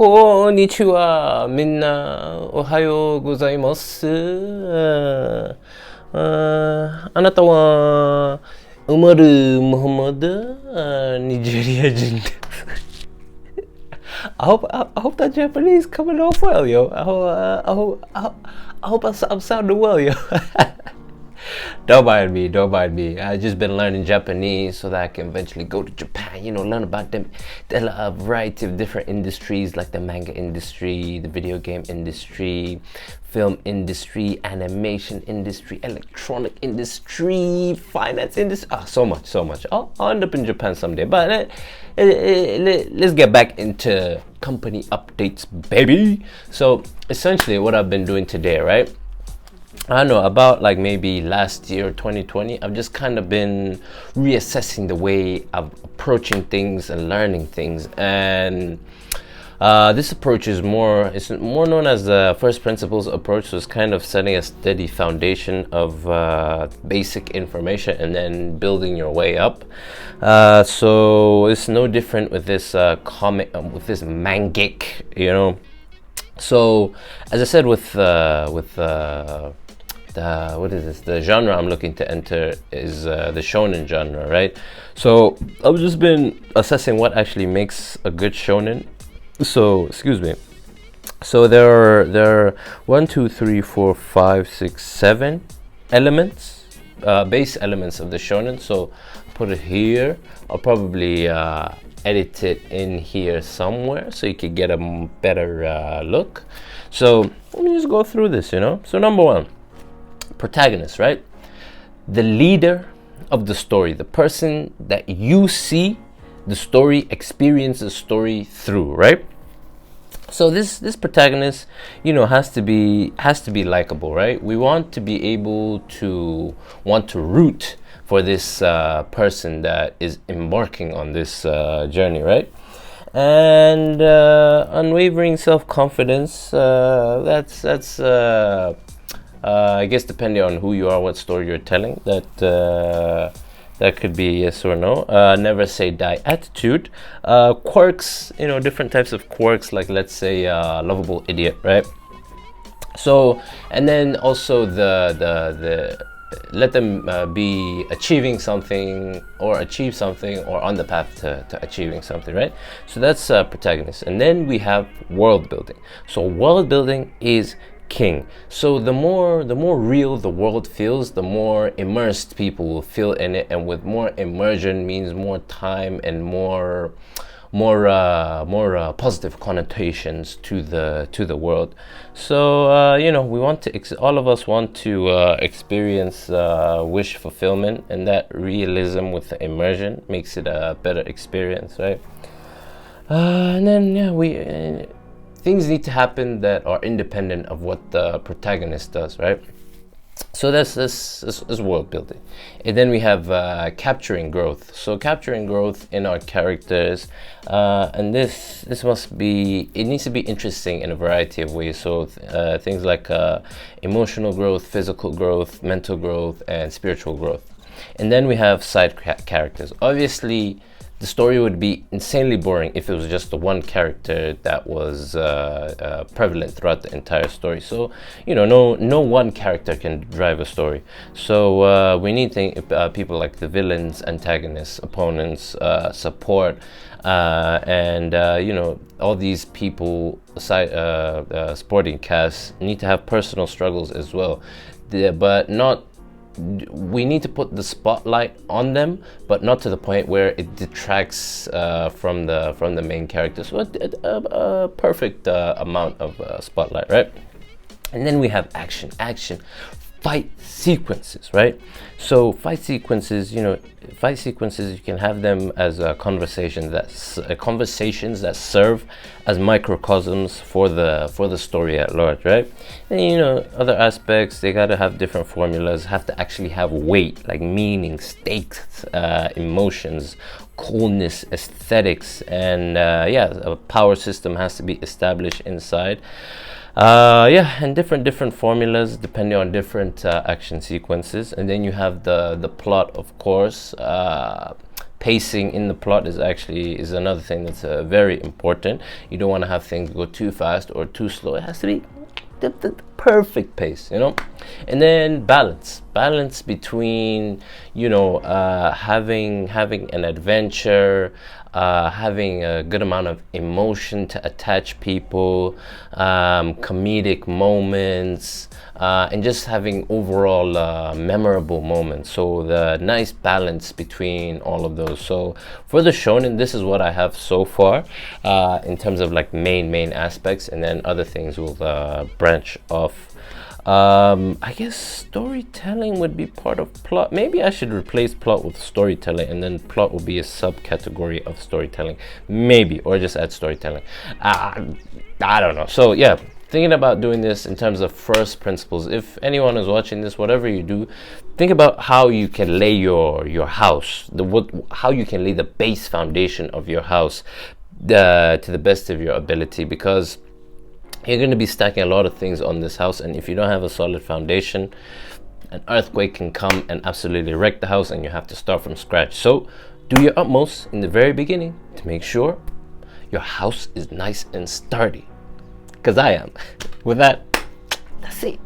こんにちは。みんな、おはようございます。あなたは、ウマル・ムハマド、ニジェリア人です。I hope that Japanese coming off well, yo. I hope I'm sounding well, yo. Don't mind me, don't mind me. I've just been learning Japanese so that I can eventually go to Japan, learn about them, the variety of different industries like the manga industry, the video game industry, film industry, animation industry, electronic industry, finance industry. So much. I'll end up in Japan someday. But let's get back into company updates, baby. So essentially what I've been doing today, right? I don't know, about like maybe last year, 2020, I've just kind of been reassessing the way I'm approaching things and learning things. And this approach is more known as the first principles approach. So it's kind of setting a steady foundation of basic information and then building your way up. So it's no different with this comic, with this mangic, So as I said with what is this? The genre I'm looking to enter is the shonen genre, right? So I've just been assessing what actually makes a good shonen. So excuse me. So there are 1, 2, 3, 4, 5, 6, 7 elements, base elements of the shonen. So put it here. I'll probably edit it in here somewhere so you could get a better look. So let me just go through this. So number 1. Protagonist, right? The leader of the story, the person that you see the story, experience the story through, right? So this protagonist, has to be likable, right? We want to be able to want to root for this person that is embarking on this journey, right? And unwavering self-confidence. That's I guess depending on who you are, what story you're telling, that could be yes or no. Never say die attitude. Quirks, different types of quirks, like let's say lovable idiot, right? So, and then also the let them be achieving something or achieve something or on the path to achieving something, right? So that's protagonist. And then we have world building. So world building is king. So the more real the world feels, the more immersed people will feel in it, and with more immersion means more time and more positive connotations to the world. So we want to all of us want to experience wish fulfillment, and that realism with the immersion makes it a better experience, right? And then things need to happen that are independent of what the protagonist does, right? So that's world building. And then we have capturing growth. So capturing growth in our characters, and this needs to be interesting in a variety of ways. So things like emotional growth, physical growth, mental growth, and spiritual growth. And then we have side characters. Obviously, the story would be insanely boring if it was just the one character that was prevalent throughout the entire story. So, no one character can drive a story. So we need people like the villains, antagonists, opponents, support, and all these people, supporting cast, need to have personal struggles as well, but not. We need to put the spotlight on them, but not to the point where it detracts from the main character. So a perfect amount of spotlight, right? And then we have action, fight sequences, right? So fight sequences, you can have them as conversations that serve as microcosms for the story at large, right? And other aspects, they gotta have different formulas, have to actually have weight, like meaning, stakes, emotions, coolness, aesthetics, and a power system has to be established inside. And different formulas depending on different action sequences. And then you have the plot, of course, pacing in the plot is another thing that's very important. You don't want to have things go too fast or too slow. It has to be the perfect pace, you know. And then balance between, you know, having an adventure, having a good amount of emotion to attach people, comedic moments, and just having overall memorable moments. So the nice balance between all of those. So for the shonen, this is what I have so far, in terms of like main aspects, and then other things will branch off. I guess storytelling would be part of plot. Maybe I should replace plot with storytelling, and then plot will be a subcategory of storytelling, maybe, or just add storytelling. I don't know. So yeah, thinking about doing this in terms of first principles. If anyone is watching this, whatever you do, think about how you can lay your house, how you can lay the base foundation of your house to the best of your ability, because you're going to be stacking a lot of things on this house, and if you don't have a solid foundation, an earthquake can come and absolutely wreck the house, and you have to start from scratch. So do your utmost in the very beginning to make sure your house is nice and sturdy, because I am. With that, that's it.